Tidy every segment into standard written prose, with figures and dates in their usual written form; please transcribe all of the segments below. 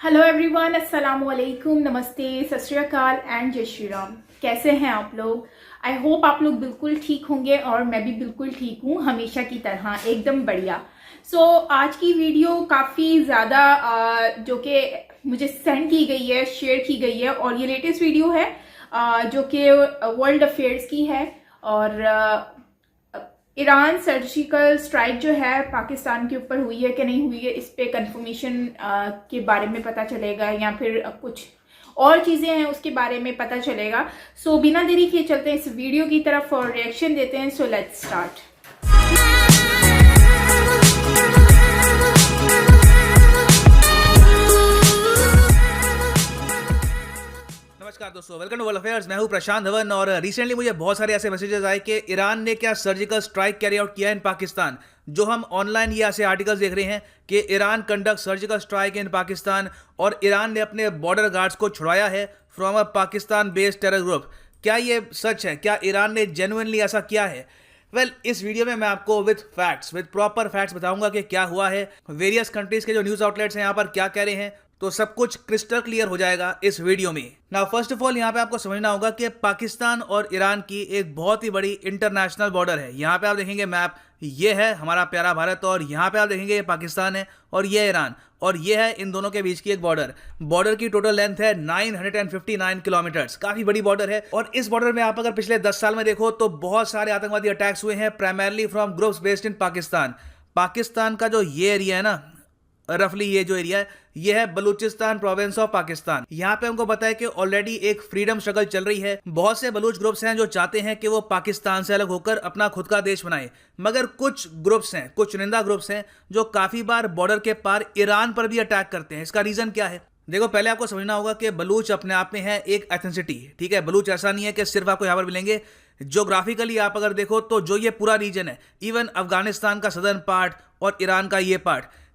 Hello everyone, अस्सलाम वालेकुम, नमस्ते, सत श्री अकाल एंड जय श्री राम। कैसे हैं आप लोग? आई होप आप लोग बिल्कुल ठीक होंगे और मैं भी बिल्कुल ठीक हूँ, हमेशा की तरह एकदम बढ़िया। आज की वीडियो काफ़ी ज़्यादा जो कि मुझे सेंड की गई है, शेयर की गई है, और ये लेटेस्ट वीडियो है जो कि वर्ल्ड अफेयर्स की है। और ईरान सर्जिकल स्ट्राइक जो है पाकिस्तान के ऊपर हुई है कि नहीं हुई है, इस पे कंफर्मेशन के बारे में पता चलेगा, या फिर कुछ और चीज़ें हैं उसके बारे में पता चलेगा। बिना देरी किए चलते हैं इस वीडियो की तरफ और रिएक्शन देते हैं। Let's start. नमस्कार दोस्तों, वेलकम टू वर्ल्ड अफेयर्स। मैं हूं प्रशांत धवन। और रिसेंटली मुझे बहुत सारे ऐसे मैसेजेस आए कि ईरान ने क्या सर्जिकल स्ट्राइक कैरी आउट किया है इन पाकिस्तान। जो हम ऑनलाइन ये ऐसे आर्टिकल्स देख रहे हैं कि Iran conduct surgical strike in Pakistan, और ईरान ने अपने बॉर्डर गार्ड्स को छुड़ाया है from a Pakistan based terror group. क्या ये सच है? क्या ईरान ने जेन्युइनली ऐसा किया है? इस वीडियो में मैं आपको विद प्रॉपर फैक्ट्स बताऊंगा कि क्या हुआ है, वेरियस कंट्रीज के जो न्यूज आउटलेट्स हैं यहाँ पर क्या कह रहे हैं, तो सब कुछ क्रिस्टल क्लियर हो जाएगा इस वीडियो में। नाउ फर्स्ट ऑफ ऑल यहाँ पे आपको समझना होगा कि पाकिस्तान और ईरान की एक बहुत ही बड़ी इंटरनेशनल बॉर्डर है। यहाँ पे आप देखेंगे मैप, ये है हमारा प्यारा भारत, और यहाँ पे आप देखेंगे ये पाकिस्तान है और ये ईरान, और ये है इन दोनों के बीच की एक बॉर्डर की टोटल लेंथ है 959 किलोमीटर्स। काफी बड़ी बॉर्डर है। और इस बॉर्डर में आप अगर पिछले 10 साल में देखो तो बहुत सारे आतंकवादी अटैक्स हुए हैं, primarily from groups based in Pakistan. Pakistan का जो ये एरिया है ना, रफली ये जो एरिया है, ये है बलूचिस्तान प्रोविंस ऑफ पाकिस्तान। यहाँ पे हमको पता है कि ऑलरेडी एक फ्रीडम स्ट्रगल चल रही है। बहुत से बलूच ग्रुप्स हैं जो चाहते हैं कि वो पाकिस्तान से अलग होकर अपना खुद का देश बनाए, मगर कुछ ग्रुप्स हैं, कुछ चुनिंदा ग्रुप्स हैं जो काफी बार बॉर्डर के पार ईरान पर भी अटैक करते हैं। इसका रीजन क्या है? देखो, पहले आपको समझना होगा कि बलूच अपने आप में है एक एथनिसिटी, ठीक है। बलूच ऐसा नहीं है कि सिर्फ आपको यहाँ पर मिलेंगे। ज्योग्राफिकली आप अगर देखो तो जो ये पूरा रीजन है, इवन अफगानिस्तान का सदर्न पार्ट और ईरान का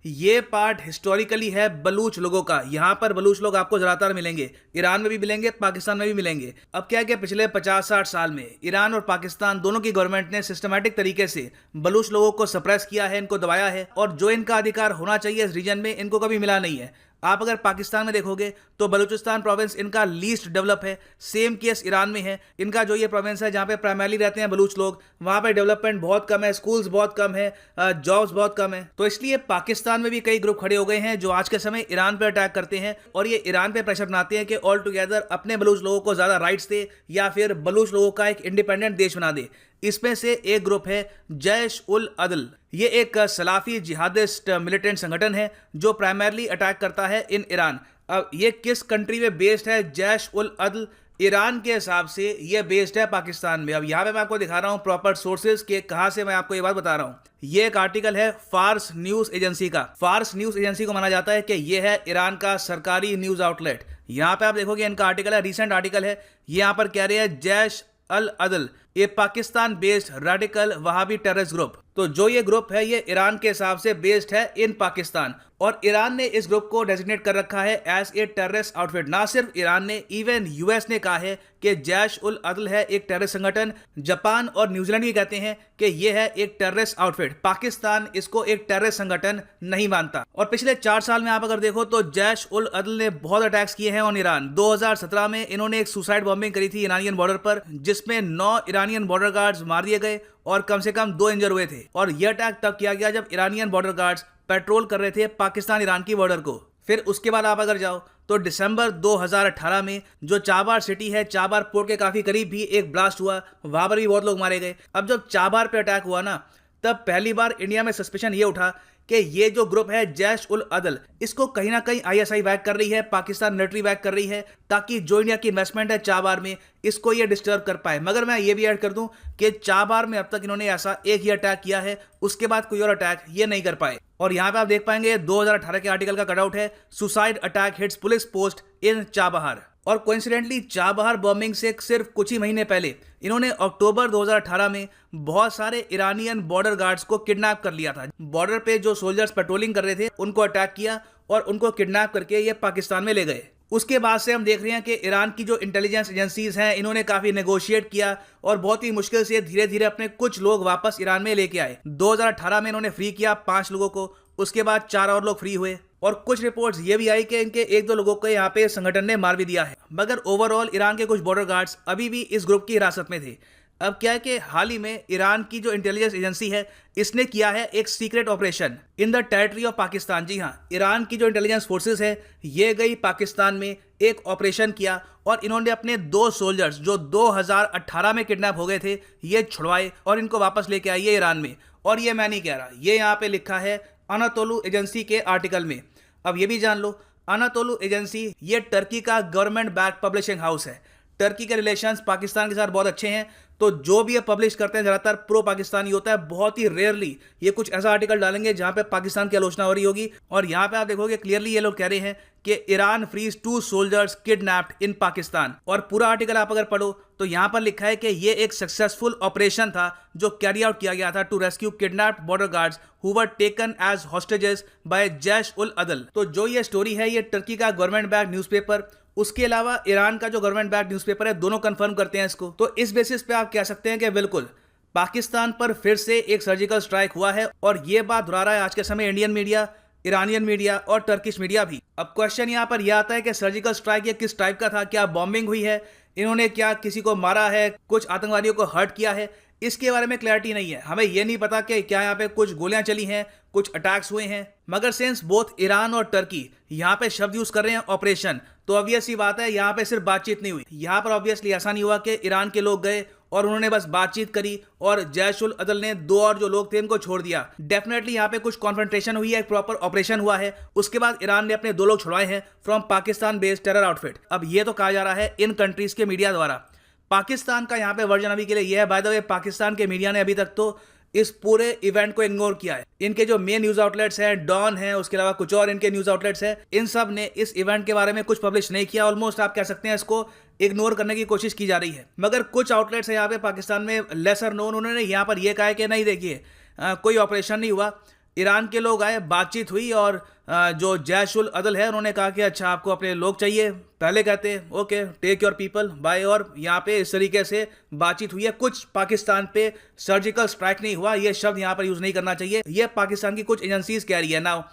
ये पार्ट हिस्टोरिकली है बलूच लोगों का। यहाँ पर बलूच लोग आपको ज्यादातर मिलेंगे, ईरान में भी मिलेंगे, पाकिस्तान में भी मिलेंगे। अब क्या है कि पिछले 50-60 साल में ईरान और पाकिस्तान दोनों की गवर्नमेंट ने सिस्टमैटिक तरीके से बलूच लोगों को सप्रेस किया है, इनको दबाया है, और जो इनका अधिकार होना चाहिए इस रीजन में इनको कभी मिला नहीं है। आप अगर पाकिस्तान में देखोगे तो बलूचिस्तान प्रोविंस इनका लीस्ट डेवलप है। सेम केस ईरान में है। इनका जो ये प्रोविंस है जहाँ पे प्राइमरली रहते हैं बलूच लोग, वहाँ पे डेवलपमेंट बहुत कम है, स्कूल्स बहुत कम है, जॉब्स बहुत कम है। तो इसलिए पाकिस्तान में भी कई ग्रुप खड़े हो गए हैं जो आज के समय ईरान पे अटैक करते हैं, और ये ईरान पे प्रेशर बनाते हैं कि ऑल टुगेदर अपने बलूच लोगों को ज्यादा राइट्स दे, या फिर बलूच लोगों का एक इंडिपेंडेंट देश बना दे। इसमें से एक ग्रुप है जैश उल अदल। ये एक सलाफी जिहादिस्ट मिलिटेंट संगठन है जो प्राइमरली अटैक करता है इन ईरान। अब ये किस कंट्री में बेस्ड है? जैश उल अदल ईरान के हिसाब से ये बेस्ड है पाकिस्तान में। अब यहाँ पे मैं आपको दिखा रहा हूँ प्रॉपर सोर्सेज के, कहाँ से मैं आपको ये बात बता रहा हूँ। ये एक आर्टिकल है फार्स न्यूज एजेंसी का। फार्स न्यूज एजेंसी को माना जाता है कि ये है ईरान का सरकारी न्यूज आउटलेट। यहाँ पे आप देखोगे इनका आर्टिकल है, रिसेंट आर्टिकल है। ये यहाँ पर कह रहे हैं जैश अल अदल ये Pakistan based radical Wahhabi terrorist group. तो जो ये ग्रुप है ये ईरान के हिसाब से बेस्ड है इन पाकिस्तान, और ईरान ने इस ग्रुप को डेजिग्नेट कर रखा है एज ए टेररिस्ट आउटफिट। ना सिर्फ ईरान ने, इवन यूएस ने कहा है कि जैश उल अदल है एक टेररिस्ट संगठन। जापान और न्यूजीलैंड भी कहते हैं कि ये है एक टेररिस्ट आउटफिट। पाकिस्तान इसको एक टेररिस्ट संगठन नहीं मानता। और पिछले 4 साल में आप अगर देखो तो जैश उल अदल ने बहुत अटैक्स किए हैं ऑन ईरान। 2017 में इन्होंने एक सुसाइड बॉम्बिंग करी थी ईरानियन बॉर्डर पर, जिसमें 9 ईरानियन बॉर्डर गार्ड्स मार दिए गए और कम से कम 2 इंजर हुए थे। और यह अटैक तब किया गया जब ईरानियन बॉर्डर गार्ड्स पेट्रोल कर रहे थे पाकिस्तान ईरान की बॉर्डर को। फिर उसके बाद आप अगर जाओ तो दिसंबर 2018 में जो चाबार सिटी है, चाबार पोर्ट के काफी करीब भी एक ब्लास्ट हुआ, वहां पर भी बहुत लोग मारे गए। अब जब चाबार पे अटैक हुआ ना, तब पहली बार इंडिया में सस्पेशन ये उठा कि ये जो ग्रुप है जैश उल अदल, इसको कहीं ना कहीं आईएसआई बैक कर रही है, पाकिस्तान मिलिट्री बैक कर रही है, ताकि जो इंडिया की इन्वेस्टमेंट है चाबार में, इसको ये डिस्टर्ब कर पाए। मगर मैं ये भी ऐड कर दूं कि चाबार में अब तक इन्होंने ऐसा एक ही अटैक किया है, उसके बाद कोई और अटैक ये नहीं कर पाए। और यहाँ पे आप देख पाएंगे 2018 के आर्टिकल का कटआउट है, suicide attack hits police post इन चाबहार। और कोइंसिडेंटली चाबहार बॉम्बिंग से सिर्फ कुछ ही महीने पहले इन्होंने अक्टूबर 2018 में बहुत सारे ईरानियन बॉर्डर गार्ड्स को किडनैप कर लिया था। बॉर्डर पे जो सोल्जर्स पेट्रोलिंग कर रहे थे उनको अटैक किया और उनको किडनैप करके ये पाकिस्तान में ले गए। उसके बाद से हम देख रहे हैं कि ईरान की जो इंटेलिजेंस एजेंसीज हैं इन्होंने काफी नेगोशिएट किया और बहुत ही मुश्किल से धीरे धीरे अपने कुछ लोग वापस ईरान में लेके आए। 2018 में इन्होंने फ्री किया 5 लोगों को, उसके बाद 4 और लोग फ्री हुए। और कुछ रिपोर्ट्स ये भी आई कि इनके एक दो लोगों को यहाँ पे संगठन ने मार भी दिया है। मगर ओवरऑल ईरान के कुछ बॉर्डर गार्ड्स अभी भी इस ग्रुप की हिरासत में थे। अब क्या है कि हाल ही में ईरान की जो इंटेलिजेंस एजेंसी है इसने किया है एक secret operation in the territory of Pakistan. जी हाँ, ईरान की जो इंटेलिजेंस फोर्सेस है ये गई पाकिस्तान में, एक ऑपरेशन किया और इन्होंने अपने 2 सोल्जर्स जो 2018 में किडनैप हो गए थे ये छुड़वाए और इनको वापस लेके आई है ईरान में। और ये मैं नहीं कह रहा, ये यहाँ पे लिखा है अनातोलू एजेंसी के आर्टिकल में। अब ये भी जान लो, अनातोलू एजेंसी ये टर्की का गवर्नमेंट बैक पब्लिशिंग हाउस है। टर्की के रिलेशंस पाकिस्तान के साथ बहुत अच्छे हैं, तो जो भी ये पब्लिश करते हैं ज़्यादातर प्रो पाकिस्तानी होता है। बहुत ही रेयरली ये कुछ ऐसा आर्टिकल डालेंगे जहां पे पाकिस्तान की आलोचना हो रही होगी। और यहां पे आप देखोगे क्लियरली ये लोग कह रहे हैं कि ईरान फ्रीज 2 सोल्जर्स किडनैप्ड इन पाकिस्तान। और पूरा आर्टिकल आप अगर पढ़ो तो यहां पर लिखा है कि ये एक सक्सेसफुल ऑपरेशन था जो कैरी आउट किया गया था to rescue kidnapped border guards who were taken as hostages by Jaish ul Adl. तो जो ये स्टोरी है ये टर्की का गवर्नमेंट बैक न्यूज़पेपर, उसके अलावा ईरान का जो गवर्नमेंट बैक न्यूज़पेपर है, दोनों कंफर्म करते हैं इसको। तो इस बेसिस पे आप कह सकते हैं कि बिल्कुल पाकिस्तान पर फिर से एक सर्जिकल स्ट्राइक हुआ है। और ये बात दोहरा रहा है आज के समय इंडियन मीडिया, ईरानियन मीडिया और टर्किश मीडिया भी। अब क्वेश्चन यहाँ पर यह आता है कि सर्जिकल स्ट्राइक ये किस टाइप का था? क्या बॉम्बिंग हुई है, इन्होंने क्या किसी को मारा है, कुछ आतंकवादियों को हर्ट किया है? इसके बारे में क्लैरिटी नहीं है। हमें यह नहीं पता कि क्या यहाँ पे कुछ गोलियां चली हैं, कुछ अटैक्स हुए हैं। मगर सिंस बोथ ईरान और टर्की यहाँ पे शब्द यूज कर रहे हैं ऑपरेशन, तो ऑब्वियस सी बात है यहाँ पे सिर्फ बातचीत नहीं हुई। यहाँ पर ऑब्वियसली ऐसा नहीं हुआ कि ईरान के लोग गए और उन्होंने बस बातचीत करी और जैश उल अदल ने 2 और जो लोग थे इनको छोड़ दिया। डेफिनेटली यहाँ पे कुछ कॉन्फ्रंटेशन हुई है, एक प्रॉपर ऑपरेशन हुआ है। उसके बाद ईरान ने अपने 2 लोग छुड़वाए हैं from Pakistan based terror outfit. अब ये तो कहा जा रहा है इन कंट्रीज के मीडिया द्वारा। पाकिस्तान का यहाँ पे वर्जन अभी के लिए यह है, बाय द वे पाकिस्तान के मीडिया ने अभी तक तो इस पूरे इवेंट को इग्नोर किया है। इनके जो मेन न्यूज आउटलेट्स हैं, डॉन है, उसके अलावा कुछ और इनके न्यूज आउटलेट्स हैं, इन सब ने इस इवेंट के बारे में कुछ पब्लिश नहीं किया। ऑलमोस्ट आप कह सकते हैं इसको इग्नोर करने की कोशिश की जा रही है। मगर कुछ आउटलेट्स हैं यहाँ पे पाकिस्तान में लेसर नोन, उन्होंने यहाँ पर यह कहा है कि नहीं देखिए कोई ऑपरेशन नहीं हुआ, ईरान के लोग आए, बातचीत हुई और जो जैश उल अदल है उन्होंने कहा कि अच्छा आपको अपने लोग चाहिए, पहले कहते okay take your people bye, और यहाँ पे इस तरीके से बातचीत हुई है। कुछ पाकिस्तान पे सर्जिकल स्ट्राइक नहीं हुआ, ये शब्द यहाँ पर यूज़ नहीं करना चाहिए, ये पाकिस्तान की कुछ एजेंसीज कह रही है। नाउ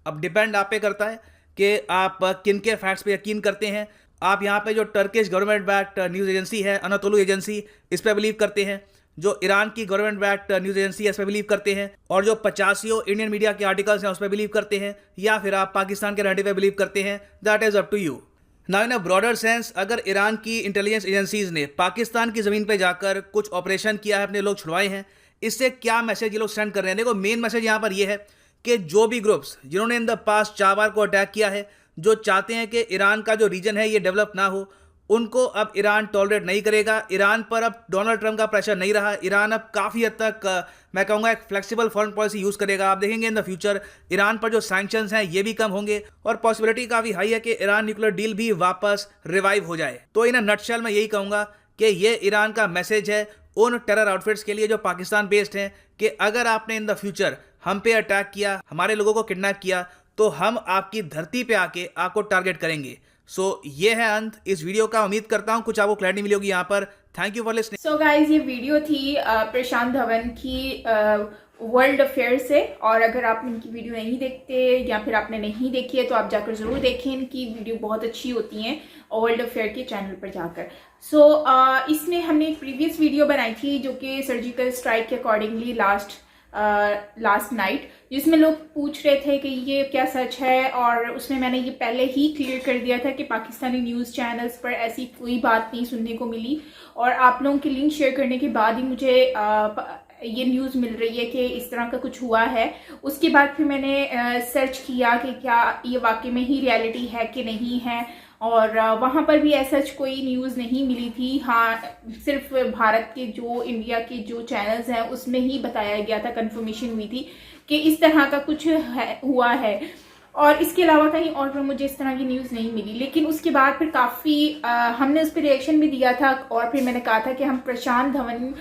अब डिपेंड आप पे करता है कि आप किन के फैक्ट्स पे यकीन करते हैं। आप यहाँ पे जो Turkish government backed news agency है अनातोलू एजेंसी, इस पर बिलीव करते हैं, जो ईरान की गवर्नमेंट बैक्ड न्यूज़ एजेंसी है इस पर बिलीव करते हैं, और जो 85 इंडियन मीडिया के आर्टिकल्स हैं उस पर बिलीव करते हैं, या फिर आप पाकिस्तान के नैरेटिव पे बिलीव करते हैं, that is up to you. Now in a broader sense, अगर ईरान की इंटेलिजेंस एजेंसीज ने पाकिस्तान की ज़मीन पर जाकर कुछ ऑपरेशन किया है, अपने लोग छुड़वाए हैं, इससे क्या मैसेज ये लोग सेंड कर रहे हैं? देखो मेन मैसेज यहाँ पर यह है कि जो भी ग्रुप्स जिन्होंने इन द पास्ट 4 बार को अटैक किया है, जो चाहते हैं कि ईरान का जो रीजन है ये डेवलप ना हो, उनको अब ईरान टॉलरेट नहीं करेगा। ईरान पर अब डोनाल्ड ट्रंप का प्रेशर नहीं रहा। ईरान अब काफ़ी हद तक मैं कहूँगा एक फ्लेक्सिबल फॉरेन पॉलिसी यूज़ करेगा। आप देखेंगे इन द फ्यूचर ईरान पर जो सैंक्शंस हैं ये भी कम होंगे और पॉसिबिलिटी काफ़ी हाई है कि ईरान न्यूक्लियर डील भी वापस रिवाइव हो जाए। तो इन अ नटशेल मैं यही कहूँगा कि ये ईरान का मैसेज है उन टेरर आउटफिट्स के लिए जो पाकिस्तान बेस्ड हैं कि अगर आपने इन द फ्यूचर हम पे अटैक किया, हमारे लोगों को किडनैप किया, तो हम आपकी धरती पे आके आपको टारगेट करेंगे। सो ये है अंत इस वीडियो का। उम्मीद करता हूँ कुछ आपको क्लैरिटी मिली होगी यहाँ पर। Thank you for listening. So guys, ये वीडियो थी प्रशांत धवन की वर्ल्ड अफेयर से, और अगर आप इनकी वीडियो नहीं देखते या फिर आपने नहीं देखी है तो आप जाकर ज़रूर देखें। इनकी वीडियो बहुत अच्छी होती हैं वर्ल्ड अफेयर के चैनल पर जाकर। सो इसमें हमने एक प्रीवियस वीडियो बनाई थी जो कि सर्जिकल स्ट्राइक के अकॉर्डिंगली लास्ट नाइट, जिसमें लोग पूछ रहे थे कि ये क्या सच है, और उसमें मैंने ये पहले ही क्लियर कर दिया था कि पाकिस्तानी न्यूज़ चैनल्स पर ऐसी कोई बात नहीं सुनने को मिली। और आप लोगों की लिंक शेयर करने के बाद ही मुझे ये न्यूज़ मिल रही है कि इस तरह का कुछ हुआ है। उसके बाद फिर मैंने सर्च किया कि क्या ये वाकई में ही रियलिटी है कि नहीं है, और वहाँ पर भी ऐसा कोई न्यूज़ नहीं मिली थी। हाँ, सिर्फ भारत के जो इंडिया के जो चैनल्स हैं उसमें ही बताया गया था, कंफर्मेशन हुई थी कि इस तरह का कुछ हुआ है, और इसके अलावा कहीं और पर मुझे इस तरह की न्यूज़ नहीं मिली। लेकिन उसके बाद फिर काफ़ी हमने उस पर रिएक्शन भी दिया था, और फिर मैंने कहा था कि हम प्रशांत धवन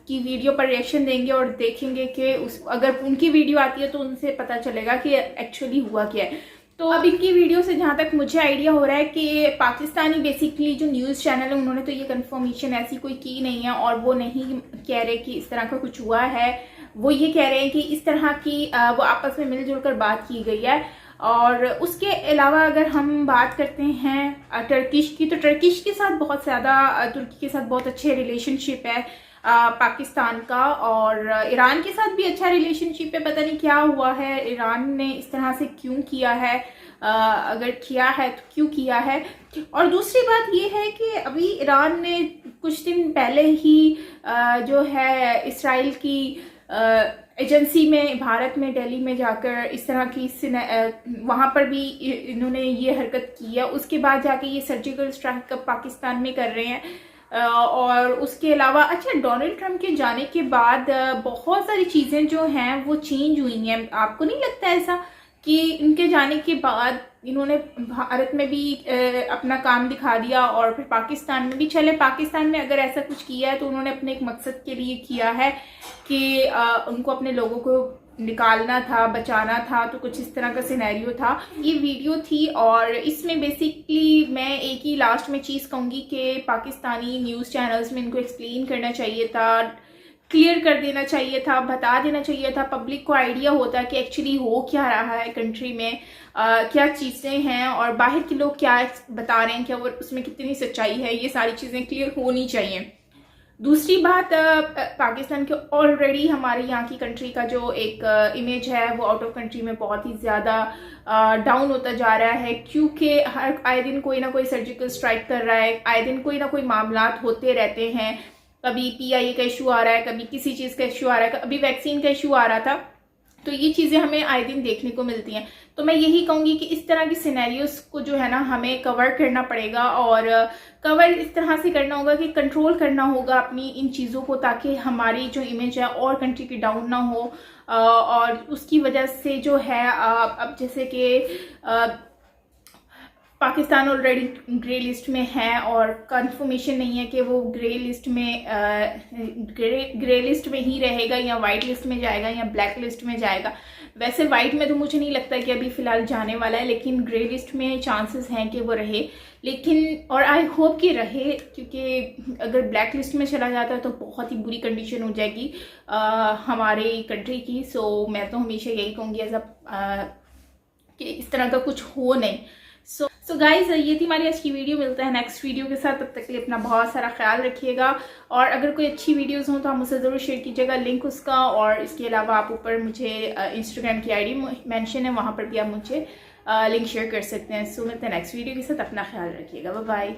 की वीडियो पर रिएक्शन देंगे और देखेंगे कि अगर उनकी वीडियो आती है तो उनसे पता चलेगा कि एक्चुअली हुआ क्या है। तो अब इनकी वीडियो से जहाँ तक मुझे आइडिया हो रहा है कि पाकिस्तानी बेसिकली जो न्यूज़ चैनल है उन्होंने तो ये कंफर्मेशन ऐसी कोई की नहीं है, और वो नहीं कह रहे कि इस तरह का कुछ हुआ है। वो ये कह रहे हैं कि इस तरह की वो आपस में मिलजुल कर बात की गई है। और उसके अलावा अगर हम बात करते हैं टर्किश की, तो टर्किश के साथ बहुत ज़्यादा, तुर्की के साथ बहुत अच्छे रिलेशनशिप है पाकिस्तान का, और ईरान के साथ भी अच्छा रिलेशनशिप है। पता नहीं क्या हुआ है, ईरान ने इस तरह से क्यों किया है, अगर किया है तो क्यों किया है। और दूसरी बात ये है कि अभी ईरान ने कुछ दिन पहले ही जो है इसराइल की एजेंसी में भारत में दिल्ली में जाकर इस तरह की वहाँ पर भी इन्होंने ये हरकत की है। उसके बाद जाके ये सर्जिकल स्ट्राइक पाकिस्तान में कर रहे हैं। और उसके अलावा अच्छा, डोनाल्ड ट्रंप के जाने के बाद बहुत सारी चीज़ें जो हैं वो चेंज हुई हैं। आपको नहीं लगता ऐसा कि इनके जाने के बाद इन्होंने भारत में भी अपना काम दिखा दिया और फिर पाकिस्तान में भी? चले, पाकिस्तान में अगर ऐसा कुछ किया है तो उन्होंने अपने एक मकसद के लिए किया है कि उनको अपने लोगों को निकालना था, बचाना था, तो कुछ इस तरह का सिनेरियो था। ये वीडियो थी और इसमें बेसिकली मैं एक ही लास्ट में चीज़ कहूँगी कि पाकिस्तानी न्यूज़ चैनल्स में इनको एक्सप्लेन करना चाहिए था, क्लियर कर देना चाहिए था, बता देना चाहिए था, पब्लिक को आइडिया होता कि एक्चुअली हो क्या रहा है कंट्री में, क्या चीज़ें हैं और बाहर के लोग क्या बता रहे हैं, क्या वो उसमें कितनी सच्चाई है, ये सारी चीज़ें क्लियर होनी चाहिए। दूसरी बात, पाकिस्तान के ऑलरेडी हमारे यहाँ की कंट्री का जो एक इमेज है वो आउट ऑफ कंट्री में बहुत ही ज़्यादा डाउन होता जा रहा है, क्योंकि हर आए दिन कोई ना कोई सर्जिकल स्ट्राइक कर रहा है, आए दिन कोई ना कोई मामलात होते रहते हैं। कभी PIA का इशू आ रहा है, कभी किसी चीज़ का इशू आ रहा है, अभी वैक्सीन का इशू आ रहा था। तो ये चीज़ें हमें आए दिन देखने को मिलती हैं। तो मैं यही कहूँगी कि इस तरह की सिनेरियोस को जो है ना हमें कवर करना पड़ेगा, और कवर इस तरह से करना होगा कि कंट्रोल करना होगा अपनी इन चीज़ों को, ताकि हमारी जो इमेज है और कंट्री की डाउन ना हो। और उसकी वजह से जो है अब जैसे कि पाकिस्तान ऑलरेडी ग्रे लिस्ट में है और कंफर्मेशन नहीं है कि वो ग्रे लिस्ट में ही रहेगा या वाइट लिस्ट में जाएगा या ब्लैक लिस्ट में जाएगा। वैसे वाइट में तो मुझे नहीं लगता कि अभी फ़िलहाल जाने वाला है, लेकिन ग्रे लिस्ट में चांसेस हैं कि वो रहे। लेकिन और आई होप कि रहे, क्योंकि अगर ब्लैक लिस्ट में चला जाता है तो बहुत ही बुरी कंडीशन हो जाएगी हमारे कंट्री की। सो मैं तो हमेशा यही कहूँगी कि इस तरह का कुछ हो नहीं। सो गाइज, ये थी हमारी आज की वीडियो। मिलते हैं नेक्स्ट वीडियो के साथ, तब तक के लिए अपना बहुत सारा ख्याल रखिएगा। और अगर कोई अच्छी वीडियोस हों तो आप मुझसे ज़रूर शेयर कीजिएगा लिंक उसका। और इसके अलावा आप ऊपर मुझे इंस्टाग्राम की ID मेंशन है, वहाँ पर भी आप मुझे लिंक शेयर कर सकते हैं। सो मिलते हैं नेक्स्ट वीडियो के साथ, अपना ख्याल रखिएगा। Bye bye.